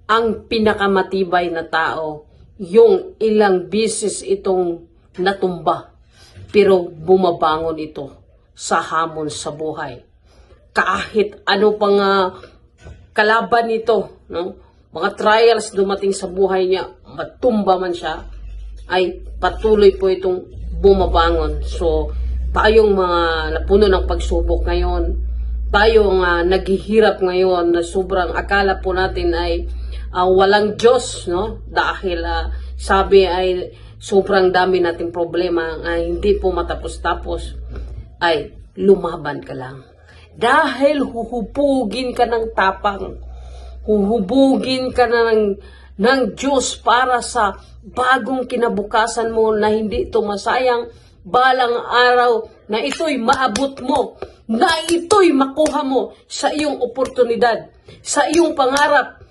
ang pinakamatibay na tao, yung ilang bisis itong natumba, pero bumabangon ito sa hamon sa buhay. Kahit ano pang kalaban nito, no? Mga trials dumating sa buhay niya, matumba man siya, ay patuloy po itong bumabangon. So, tayong mga napuno ng pagsubok ngayon, tayong naghihirap ngayon na sobrang akala po natin ay walang Diyos, no? Dahil sabi ay sobrang dami nating problema ay hindi po matapos-tapos, ay lumaban ka lang. Dahil huhubugin ka ng tapang, huhubugin ka na ng Diyos para sa bagong kinabukasan mo na hindi ito masayang balang araw na ito'y maabot mo, na ito'y makuha mo sa iyong oportunidad, sa iyong pangarap,